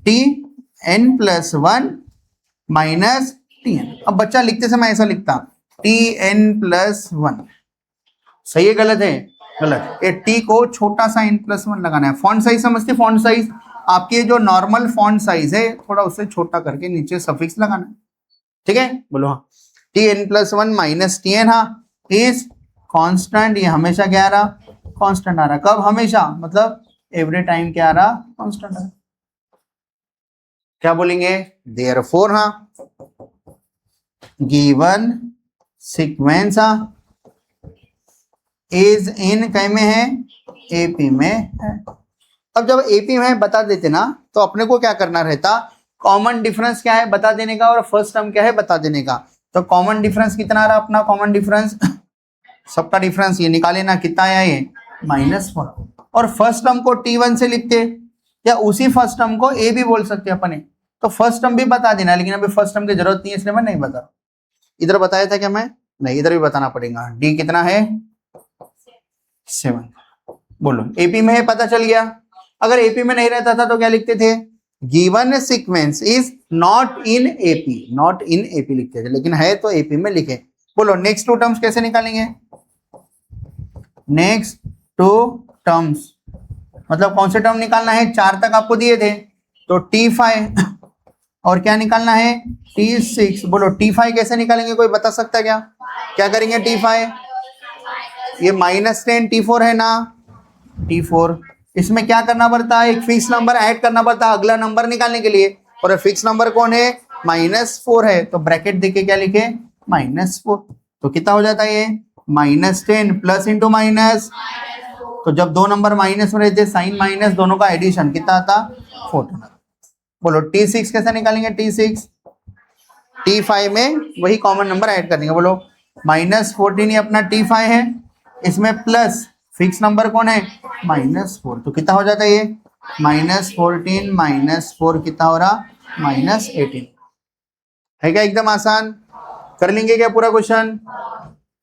Tn + 1 - Tn। अब बच्चा लिखते समय ऐसा लिखता Tn + 1, सही है गलत है, गलत। ये टी को छोटा सा n+1 लगाना है। फॉन्ट साइज समझते, फॉन्ट साइज आपके जो नॉर्मल फॉन्ट साइज है थोड़ा उससे छोटा करके नीचे सफिक्स लगाना है। ठीक है, बोलो हाँ, Tn + 1 - Tn हाँ इज कांस्टेंट। ये हमेशा क्या आ रहा, कांस्टेंट आ रहा। कब, हमेशा, मतलब एवरी टाइम क्या आ रहा, कांस्टेंट आ रहा। क्या बोलेंगे, देयरफॉर हाँ गिवन सीक्वेंस इज इन कै में है, एपी में है। अब जब एपी में बता देते ना, तो अपने को क्या करना रहता, कॉमन डिफरेंस क्या है बता देने का, और फर्स्ट टर्म क्या है बता देने का। तो कॉमन डिफरेंस कितना रहा अपना, कॉमन डिफरेंस सबका डिफरेंस ये निकाले ना, कितना आया ये, -4। और फर्स्ट टर्म को T1 से लिखते, या उसी फर्स्ट टर्म को ए भी बोल सकते अपने। तो फर्स्ट टर्म भी बता देना, लेकिन अभी फर्स्ट टर्म की जरूरत नहीं है इसलिए मैं नहीं बता। इधर बताया था क्या मैं, नहीं, इधर भी बताना पड़ेगा। डी कितना है, 7। बोलो एपी में है, पता चल गया। अगर एपी में नहीं रहता था तो क्या लिखते थे, given sequence is not in AP, not in AP लिखते थे, लेकिन है तो एपी में लिखे। बोलो नेक्स्ट 2 टर्म्स कैसे निकालेंगे, नेक्स्ट 2 टर्म्स मतलब कौन से टर्म निकालना है, 4 तक आपको दिए थे, तो T5 और क्या निकालना है, T6। बोलो T5 कैसे निकालेंगे, कोई बता सकता है क्या, क्या करेंगे T5, ये -10 T4 है ना, T4 इसमें क्या करना पड़ता है, एक फिक्स नंबर ऐड करना पड़ता है अगला नंबर निकालने के लिए, और फिक्स नंबर कौन है, -4 है, तो ब्रैकेट देके क्या लिखे, -4। तो कितना हो जाता है ये, -10 प्लस इंटू माइनस, तो जब 2 नंबर माइनस में रहते साइन माइनस, दोनों का एडिशन कितना आता, 14। बोलो T6 कैसे निकालेंगे, T6 T5 में वही कॉमन नंबर ऐड करेंगे। बोलो -14 ये अपना T5 है, इसमें प्लस फिक्स नंबर कौन है, -4, तो कितना हो जाता है ये, -14 -4 कितना हो रहा, -18। है क्या एकदम आसान। कर लेंगे क्या पूरा क्वेश्चन?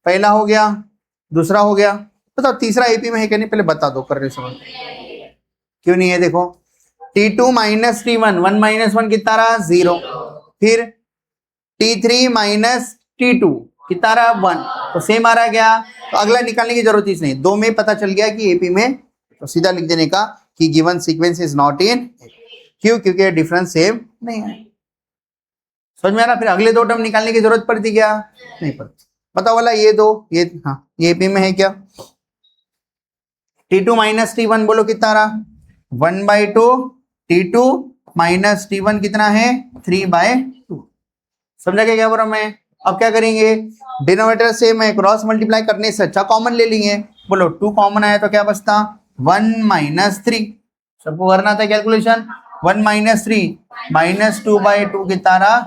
पहला हो गया, दूसरा हो गया, बताओ तीसरा एपी में है क्या नहीं, पहले बता दो कर रहे समझ। क्यों नहीं है? देखो T2 माइनस T1, 1 माइनस 1 कितना रहा? 0। फिर T3 माइनस T2 कितना रहा? 1। तो सेम आ रहा क्या? तो अगला निकालने की जरूरत ही नहीं, दो में पता चल गया कि एपी में, तो सीधा लिख देने का कि given sequence is not in. क्यों? क्योंकि डिफरेंस सेम नहीं है। समझ में आ रहा? फिर अगले दो टर्म निकालने की जरूरत पड़ती क्या? नहीं पड़ती। बताओ वाला ये दो, ये हाँ ये एपी में है क्या? T2 माइनस T1 बोलो कितना रहा? 1/2। T2 माइनस T1 कितना है? 3/2। समझा क्या क्या बोला मैं? अब क्या करेंगे? डिनोमिनेटर सेम है, क्रॉस मल्टीप्लाई करने से अच्छा कॉमन ले लेंगे। बोलो 2 कॉमन आया तो क्या बचता? 1 माइनस 3। सबको करना था कैलकुलेशन। 1 माइनस 3 माइनस 2/2 कितना रहा?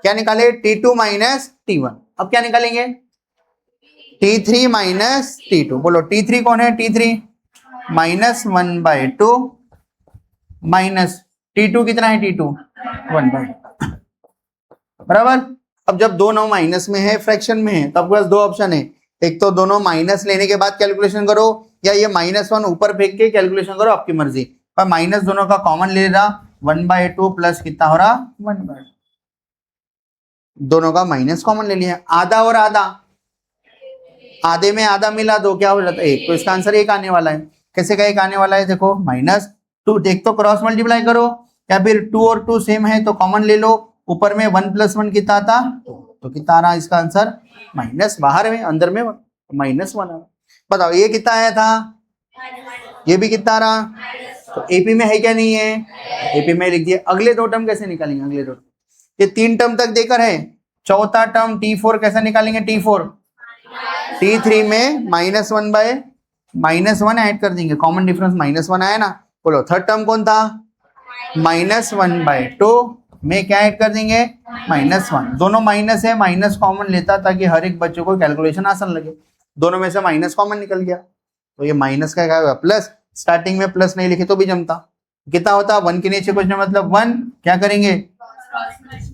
क्या निकाले? T2 minus T1। अब क्या निकालेंगे? T3 minus T2। बोलो T3 कौन है? T3 माइनस 1/2 माइनस T2 कितना है? T2 1/2 बराबर। अब जब दोनों माइनस में है, फ्रैक्शन में है, तो आपके पास दो ऑप्शन है, एक तो दोनों माइनस लेने के बाद कैलकुलेशन करो, या ये -1 ऊपर फेंक के कैलकुलेशन करो, आपकी मर्जी। पर माइनस दोनों का कॉमन ले रहा, 1/2 प्लस कितना हो रहा? 1/2। दोनों का माइनस कॉमन ले लिया। आधा और आधा, आधे में आधा मिला दो, क्या हो जाता है? एक। तो इसका आंसर एक आने वाला है। कैसे का एक आने वाला है? देखो -2, देख तो क्रॉस मल्टीप्लाई करो, या फिर 2 और 2 सेम है तो कॉमन ले लो। ऊपर में 1 + 1 कितना था? तो कितना आ रहा इसका आंसर? माइनस। बाहर में, अंदर में -1 आ रहा। बताओ ये कितना आया था? ये भी कितना आ रहा? तो एपी में है क्या नहीं है? एपी में लिख दिया। अगले दो टर्म कैसे निकालेंगे? अगले दो, ये 3 टर्म तक देकर है। चौथा टर्म T4 कैसे निकालेंगे? T4 T3 में -1/-1 ऐड कर देंगे, कॉमन डिफरेंस -1 आया ना। बोलो थर्ड टर्म कौन था? -1/2 में क्या ऐड कर देंगे? -1। दोनों माइनस है, माइनस कॉमन लेता ताकि हर एक बच्चों को कैलकुलेशन आसान लगे। दोनों में से माइनस कॉमन निकल गया, तो ये माइनस का क्या होगा? प्लस। स्टार्टिंग में प्लस नहीं लिखे तो भी जमता। कितना होता? 1 के नीचे कुछ नहीं, मतलब 1। क्या करेंगे?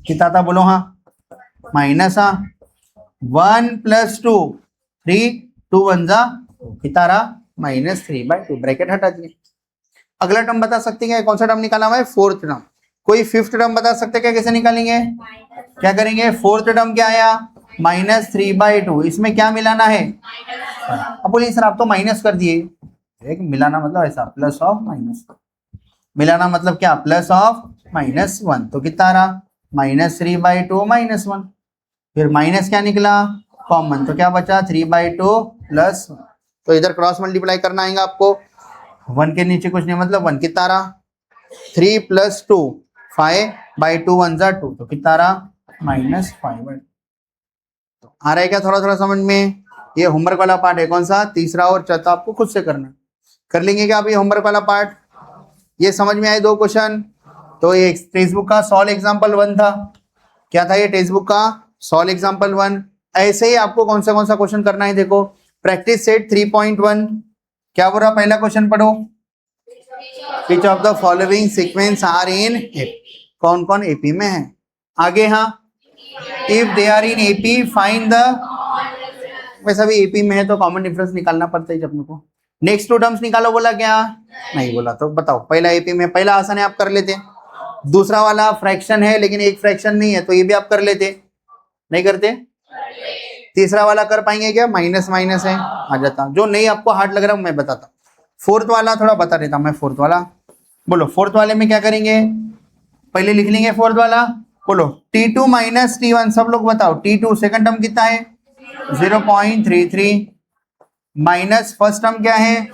कितना था बोलो? हाँ माइनस। हाँ 1 + 2 3, 2 1 जा कितना रहा? -3/2। ब्रैकेट हटा दिए। अगला टर्म बता सकते हैं कौन सा टर्म निकाला हुआ है? Fourth term. कोई फिफ्थ टर्म बता सकते क्या? कैसे निकालेंगे? क्या करेंगे? फोर्थ टर्म क्या आया? -3/2। इसमें क्या मिलाना है? अब बोलिए सर आप तो माइनस कर दिए। मिलाना मतलब ऐसा, प्लस ऑफ माइनस। मिलाना मतलब क्या? Plus of -1। तो कितना रहा? -3/2 -1। फिर माइनस क्या निकला? कॉमन। तो क्या बचा? 3/2 + 1। तो इधर क्रॉस मल्टीप्लाई करना आएगा आपको। 1 के नीचे कुछ नहीं, मतलब 1 कितना रहा? 3 + 2 5/2 1 जा 2, तो कितना रहा? -5/2। तो आ रहा है क्या थोड़ा थोड़ा समझ में? ये होमवर्क वाला पार्ट है। कौन सा? तीसरा और चौथा आपको खुद से करना। कर लेंगे क्या अभी होमवर्क वाला पार्ट? ये समझ में आए दो क्वेश्चन? तो ये टेक्स्ट बुक का सॉल्व एग्जाम्पल 1 था। क्या था ये? टेक्स्ट बुक का सॉल्व एग्जाम्पल 1। ऐसे ही आपको कौन सा क्वेश्चन करना है? देखो प्रैक्टिस सेट 3.1 क्या बोल रहा? पहला क्वेश्चन पढ़ो। Which of the following sequence are in AP? कौन कौन एपी में है? आगे हाँ, if they are in AP find the. वैसा भी एपी में है तो कॉमन डिफरेंस निकालना पड़ता है अपने को। नेक्स्ट 2 टर्म्स निकालो बोला क्या? नहीं बोला। तो बताओ पहला एपी में, पहला आसान है आप कर लेते। दूसरा वाला फ्रैक्शन है लेकिन एक फ्रैक्शन नहीं है, तो ये भी आप कर लेते। नहीं करते? तीसरा वाला कर पाएंगे क्या? माइनस माइनस है, आ जाता। जो नहीं आपको हार्ड लग रहा मैं बताता। फोर्थ वाला थोड़ा बता देता मैं। फोर्थ वाला बोलो। फोर्थ वाले में क्या करेंगे? पहले लिख लेंगे फोर्थ वाला। बोलो T2 - T1। सब लोग बताओ। T2 सेकंड टर्म कितना है? 0.33 माइनस फर्स्ट टर्म क्या है?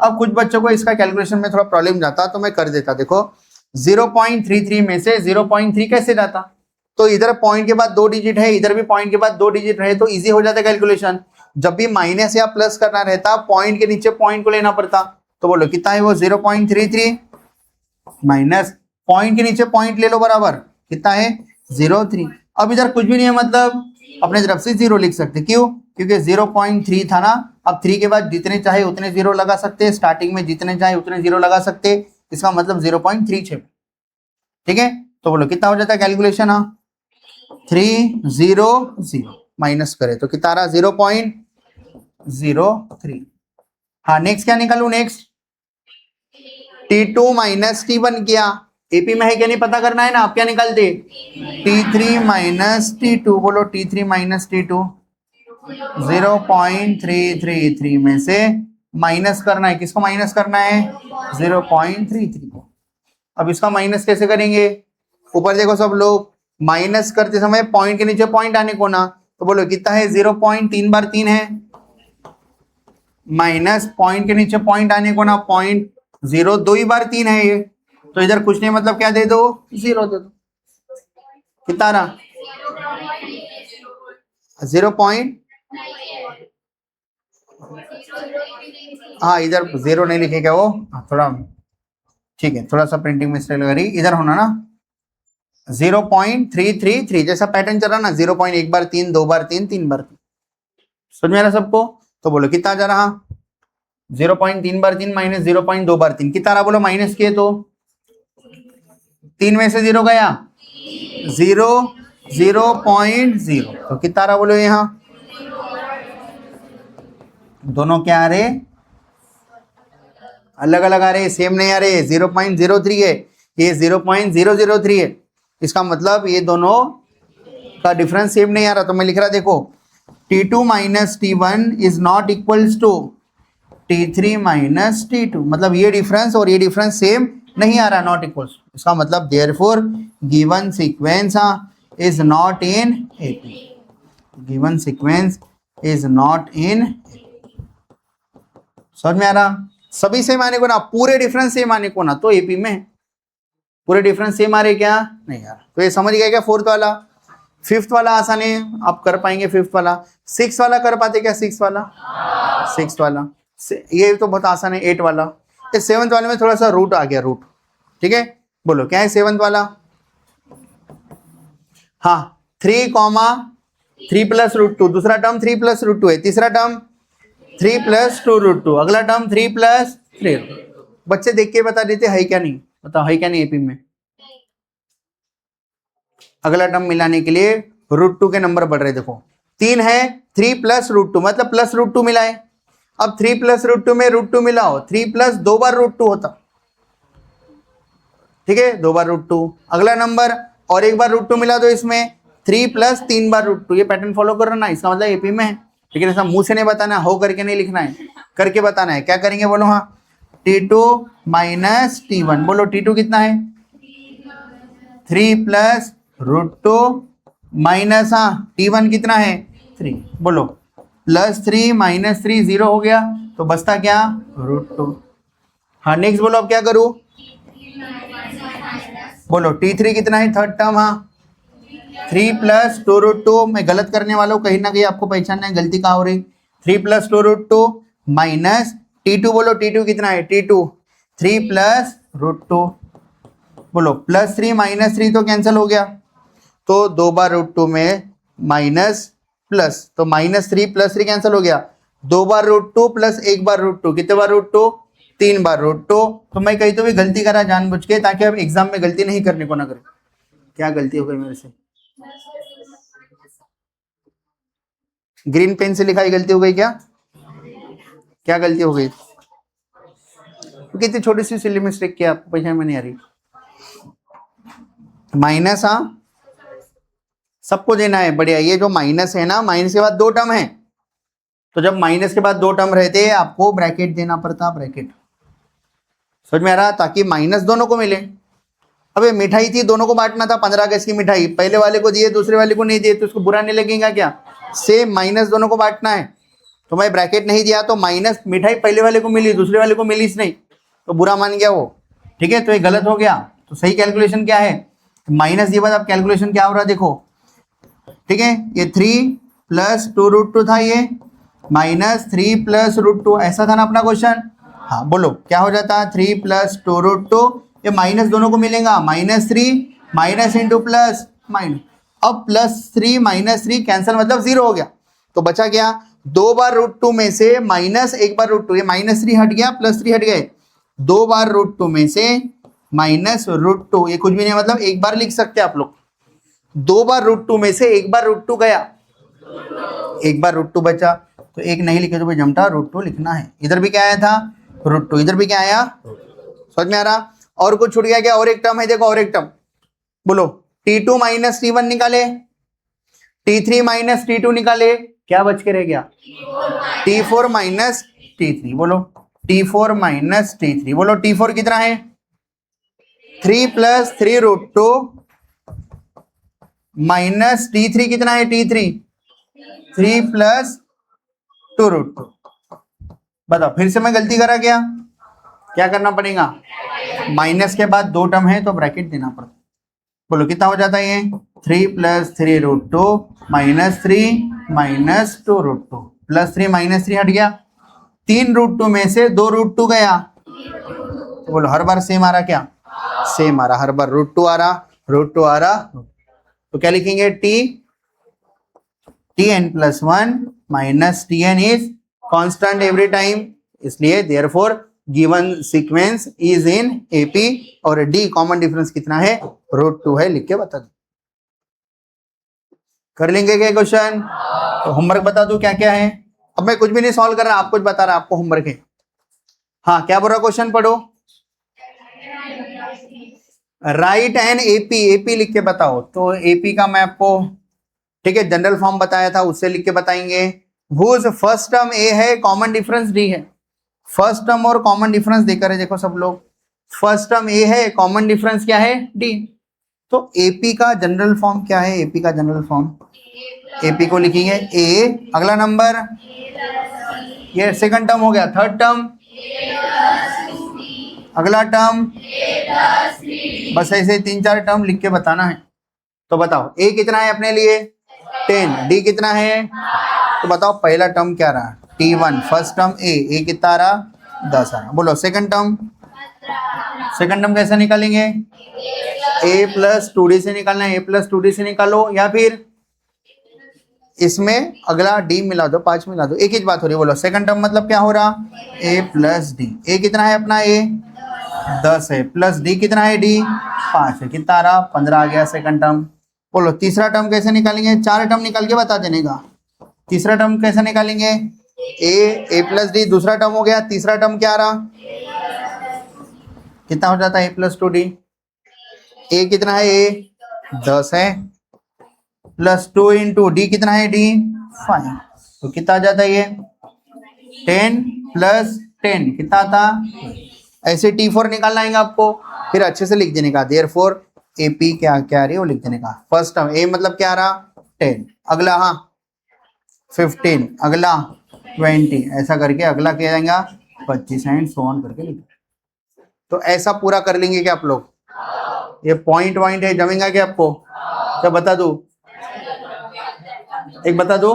अब कुछ बच्चों को इसका कैलकुलेशन में थोड़ा प्रॉब्लम जाता तो मैं कर देता। देखो 0.33 में से 0.3 कैसे जाता? तो इधर पॉइंट के बाद 2 डिजिट है, इधर भी पॉइंट के बाद 2 डिजिट रहे तो इजी हो जाता कैलकुलेशन। जब भी माइनस या प्लस करना रहता पॉइंट के नीचे पॉइंट को लेना पड़ता। तो बोलो कितना है वो? 0.33 माइनस पॉइंट के नीचे पॉइंट ले लो, बराबर कितना है? 0.3। अब इधर कुछ भी नहीं है, मतलब अपने तरफ से 0 लिख सकते। क्यों? क्योंकि 0.3 था ना। अब 3 के बाद जितने चाहे उतने 0 लगा सकते, स्टार्टिंग में जितने चाहे उतने 0 लगा सकते। इसका मतलब 0.36। ठीक है, तो बोलो कितना हो जाता है कैलकुलेशन? हाँ 3 0 0 माइनस करे तो कितना आ रहा 0.03। हाँ नेक्स्ट क्या निकालू, नेक्स्ट T2 माइनस T1 किया, एपी में है क्या नहीं पता करना है ना, आप क्या निकालते T3 माइनस T2, बोलो T3 माइनस T2 0.333 में से माइनस करना है, किसको माइनस करना है 0.33 को। अब इसका माइनस कैसे करेंगे, ऊपर देखो सब लोग, माइनस करते समय पॉइंट के नीचे पॉइंट आने को ना, तो बोलो कितना है 0.3 बार 3 है, माइनस पॉइंट के नीचे पॉइंट आने को ना, 0.0 दो ही बार 3 है ये, तो इधर कुछ नहीं मतलब क्या दे दो 0 दे दो, कितना रहा 0. हाँ इधर 0 नहीं लिखेगा वो, थोड़ा ठीक है, थोड़ा सा प्रिंटिंग मिस्टेक लग रही, इधर होना ना 0.333 जैसा पैटर्न चल रहा ना, 0. एक बार 3, 2 बार 3, 3 बार 3, समझ में आ रहा सबको। तो बोलो कितना जा रहा 0.3 बार 3 माइनस 0.2 बार 3, कितना रहा बोलो, माइनस किए तो 3 में से 0 गया 0.0, तो कितना रहा बोलो, यहाँ दोनों क्या आ रहे, अलग अलग आ रहे, सेम नहीं आ रहे, 0.03 है, ये 0.003 है, इसका मतलब ये दोनों का डिफरेंस सेम नहीं आ रहा, तो मैं लिख रहा देखो T2 minus T1 is not equals to T3 minus T2, मतलब ये डिफरेंस और ये डिफरेंस सेम नहीं आ रहा, नॉट इक्वल्स, इसका मतलब therefore given sequence is not in AP, given sequence is not in, समझ में आ रहा, सभी सेम आने को ना, पूरे डिफरेंस सेम आने को ना, तो एपी में पूरे डिफरेंस सेम आ रहे क्या नहीं यार, तो ये समझ गया क्या फोर्थ वाला। फिफ्थ वाला आसान है, आप कर पाएंगे फिफ्थ वाला। सिक्स वाला कर पाते क्या, सिक्स वाला, सिक्स वाला ये तो बहुत आसान है। 8 वाला, ये सेवंथ वाले में थोड़ा सा रूट आ गया, रूट, ठीक है, बोलो क्या है सेवंथ वाला, हाँ 3 प्लस रूट 2, दूसरा टर्म 3 प्लस रूट 2 है, तीसरा टर्म 3 प्लस 2 रूट 2, अगला टर्म 3 प्लस 3। बच्चे देख के बता देते है क्या नहीं, बताओ है क्या नहीं एपी में। अगला टर्म मिलाने के लिए रूट 2 के नंबर बढ़ रहे, देखो 3 है, 3 प्लस रूट 2 मतलब प्लस रूट 2 मिला है, अब 3 प्लस रूट 2 में रूट 2 मिलाओ, 3 प्लस 2 बार रूट 2 होता, ठीक है 2 बार रूट 2, अगला नंबर और एक बार रूट 2 मिला दो इसमें, 3 प्लस 3 बार रूट 2, ये पैटर्न फॉलो कर रहा ना, इसका मतलब एपी में है, लेकिन ऐसा मुंह से नहीं बताना, हो करके नहीं लिखना है, करके बताना है। क्या करेंगे बोलो, हाँ T2 माइनस T1, बोलो T2 कितना है 3 प्लस रूट 2 माइनस, हाँ T1 कितना है 3, बोलो प्लस 3 माइनस 3 0 हो गया, तो बचता क्या रूट 2। हाँ नेक्स्ट बोलो अब क्या करूं, बोलो T3 कितना है थर्ड टर्म, हाँ 3 प्लस 2 रूट 2, मैं गलत करने वाला हूँ, कहीं ना कहीं आपको पहचानना है गलती कहाँ हो रही, 3 प्लस 2 रूट 2 माइनस T2, बोलो T2 कितना है T2 3 प्लस रूट 2, बोलो प्लस 3 माइनस 3 तो कैंसिल हो गया, तो 2 बार रूट 2 में माइनस प्लस, तो माइनस 3 प्लस 3 कैंसिल हो गया, 2 बार रूट 2 प्लस 1 बार रूट 2, कितने बार रूट 2 3 बार रूट 2। तो मैं कहीं तो भी गलती करा जानबूझ के, ताकि अब एग्जाम में गलती नहीं करने को ना करे। क्या गलती हो गई मेरे से, ग्रीन पेन से लिखाई गलती हो गई क्या, क्या गलती हो गई, क्योंकि इतनी छोटी सी सिली मिस्टेक किया, आपको पहचान में नहीं आ रही। माइनस, हाँ सबको देना है, बढ़िया। ये जो माइनस है ना, माइनस के बाद 2 टर्म है, तो जब माइनस के बाद 2 टर्म रहते हैं आपको ब्रैकेट देना पड़ता, ब्रैकेट, समझ में आ रहा, ताकि माइनस दोनों को मिले। अब ये मिठाई थी, दोनों को बांटना था, 15 अगस्त की मिठाई, पहले वाले को दिए दूसरे वाले को नहीं दिए, तो उसको बुरा नहीं लगेगा क्या, सेम माइनस दोनों को बांटना है, तो मैं ब्रैकेट नहीं दिया, तो माइनस मिठाई पहले वाले को मिली, दूसरे वाले को मिली नहीं, तो बुरा मान गया वो, ठीक है, तो ये गलत हो गया। तो सही कैलकुलेशन क्या है, माइनस दिए बाद अब कैलकुलेशन क्या हो रहा है देखो, ठीक है, ये 3 प्लस 2 रूट 2 था, ये माइनस 3 प्लस रूट 2, ऐसा था ना अपना क्वेश्चन। हाँ बोलो क्या हो जाता, 3 प्लस 2 रूट 2, ये माइनस दोनों को मिलेगा, minus 3 minus into plus minus, अब प्लस 3 माइनस 3 कैंसिल, मतलब 0 हो गया, तो बचा क्या 2 बार रूट 2 में से माइनस 1 बार रूट 2, ये माइनस 3 हट गया, प्लस 3 हट गए, 2 बार रूट 2 में से माइनस रूट 2, ये कुछ भी नहीं, मतलब एक बार लिख सकते हैं आप लोग, 2 बार √2 में से 1 बार √2 गया, 1 बार √2 बचा, तो 1 नहीं लिखे तो भाई जमटा √2 लिखना है। इधर भी क्या आया था √2, इधर भी क्या आया, समझ में आ रहा। और कुछ छूट गया क्या, और एक टर्म है, देखो और एक टर्म बोलो, T2 माइनस T1 निकाले, T3 माइनस T2 निकाले, क्या बच के रह गया, T4 माइनस T3, बोलो T4 माइनस T3, बोलो T4 कितना है 3 प्लस 3 √2 माइनस T3 कितना है T3 3 प्लस 2 √2। बताओ फिर से मैं गलती करा क्या करना पड़ेगा, माइनस के बाद 2 टर्म है तो ब्रैकेट देना पड़ता। बोलो कितना हो जाता है ये 3 plus 3 √2 minus 3 minus 2 √2 plus 3 minus 3 हट गया, 3 √2 में से 2 √2 गया, तो बोलो हर बार सेम आ रहा, क्या सेम आ रहा, हर बार √2 आ रहा, √2 आ रहा, तो क्या लिखेंगे Tn plus 1 minus Tn is constant every time, इसलिए therefore given sequence is in AP, और डी कॉमन डिफरेंस कितना है √2 है, लिख के बता दो। कर लेंगे क्या क्वेश्चन, तो होमवर्क बता दो क्या क्या है। अब मैं कुछ भी नहीं सॉल्व कर रहा, आपको बता रहा, आपको होमवर्क है। हाँ क्या बोल रहा, क्वेश्चन पढ़ो, राइट एन एपी, एपी लिख के बताओ। तो एपी का मैं आपको ठीक है जनरल फॉर्म बताया था, उससे लिख के बताएंगे। हुज फर्स्ट टर्म ए है, कॉमन डिफरेंस डी है। फर्स्ट टर्म और कॉमन डिफरेंस देकर है, देखो सब लोग, फर्स्ट टर्म ए है, कॉमन डिफरेंस क्या है डी। तो एपी का जनरल फॉर्म क्या है, एपी का जनरल फॉर्म, एपी को लिखेंगे ए, अगला नंबर ये सेकंड टर्म हो गया, थर्ड टर्म, अगला टर्म, बस ऐसे 3-4 टर्म लिख के बताना है। तो बताओ ए कितना है अपने लिए 10, डी कितना है, तो बताओ पहला टर्म क्या रहा T1, फर्स्ट टर्म ए कितना आ रहा 10 आ रहा। बोलो सेकंड टर्म, सेकंड टर्म कैसे निकालेंगे, a प्लस 2d से निकालना है, a प्लस 2d से निकालो, या फिर इसमें अगला d मिला दो, 5 मिला दो, एक ही बात हो रही है। बोलो सेकंड टर्म मतलब क्या हो रहा a प्लस डी, a कितना है अपना a 10 है, प्लस d कितना है d 5 है, कितना आ रहा 15 आ गया सेकंड टर्म। बोलो तीसरा टर्म कैसे निकालेंगे, 4 टर्म निकाल के बता देने का। तीसरा टर्म कैसे निकालेंगे, a प्लस डी, दूसरा टर्म हो गया, तीसरा टर्म क्या आ रहा, कितना हो जाता है a प्लस 2d, a कितना है a 10 है, प्लस 2 इंटू डी कितना है d 5, तो कितना आ जाता है ये 10 प्लस 10 कितना आता, ऐसे T4 निकालना है आपको, फिर अच्छे से लिख देने का, देयरफॉर एपी क्या क्या आ रही है वो लिख देने का। फर्स्ट टर्म a मतलब क्या आ रहा 10, अगला हाँ 15, अगला 20, ऐसा करके अगला क्या जाएगा 25 एंड सो ऑन करके लिख। तो ऐसा पूरा कर लेंगे क्या आप लोग, ये पॉइंट वॉइंट है जमेगा क्या आपको, क्या बता दो, एक बता दो,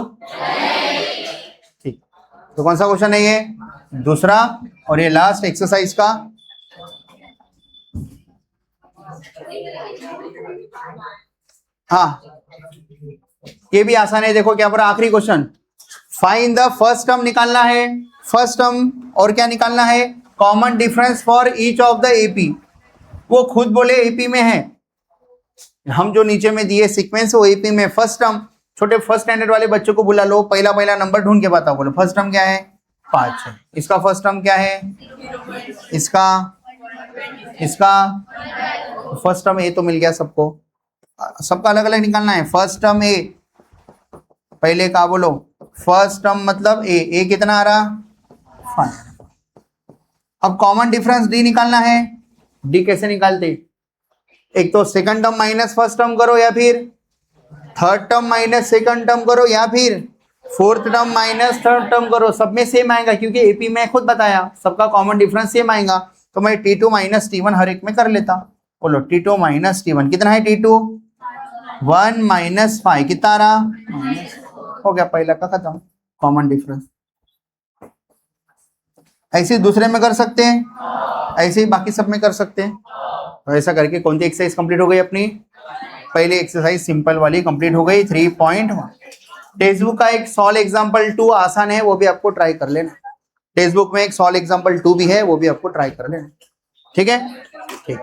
ठीक। तो कौन सा क्वेश्चन है ये, दूसरा, और ये लास्ट एक्सरसाइज का हाँ ये भी आसान है। देखो क्या पूरा आखिरी question, find the first term निकालना है, फर्स्ट टर्म और क्या निकालना है, common difference for each of the AP. वो खुद बोले एपी में है, हम जो नीचे में दिए सीक्वेंस वो एपी में फर्स्ट टर्म। छोटे फर्स्ट स्टैंडर्ड वाले बच्चों को बुला लो, पहला नंबर ढूंढ के बताओ, बोलो फर्स्ट टर्म क्या है 5 है, इसका फर्स्ट टर्म क्या है, इसका फर्स्ट टर्म ए तो मिल गया सबको, सबका अलग अलग निकालना है। फर्स्ट टर्म ए, पहले का बोलो फर्स्ट टर्म मतलब ए कितना आ रहा 5। अब कॉमन डिफरेंस डी निकालना है, डी कैसे निकालते, एक तो second term minus first term करो, या फिर third term minus second term करो, या फिर fourth term minus third term करो, सब में सेम आएगा क्योंकि एपी में खुद बताया सबका कॉमन डिफरेंस सेम आएगा। तो मैं T2 माइनस T1 हर एक में कर लेता। बोलो T2 माइनस T1 कितना है, T2 1 माइनस 5 कितना आ रहा, हो गया पहला का खत्म कॉमन डिफरेंस। ऐसे दूसरे में कर सकते हैं, ऐसे ही बाकी सब में कर सकते हैं। तो ऐसा करके कौन सी एक्सरसाइज कंप्लीट हो गई अपनी, पहली एक्सरसाइज सिंपल वाली कंप्लीट हो गई 3.1। टेक्स्ट बुक का एक सॉल्व एग्जांपल 2 आसान है, वो भी आपको ट्राई कर लेना। टेक्स्ट बुक में एक सॉल्व एग्जांपल 2 भी है, वो भी आपको ट्राई कर लेना, ठीक है, ठीक।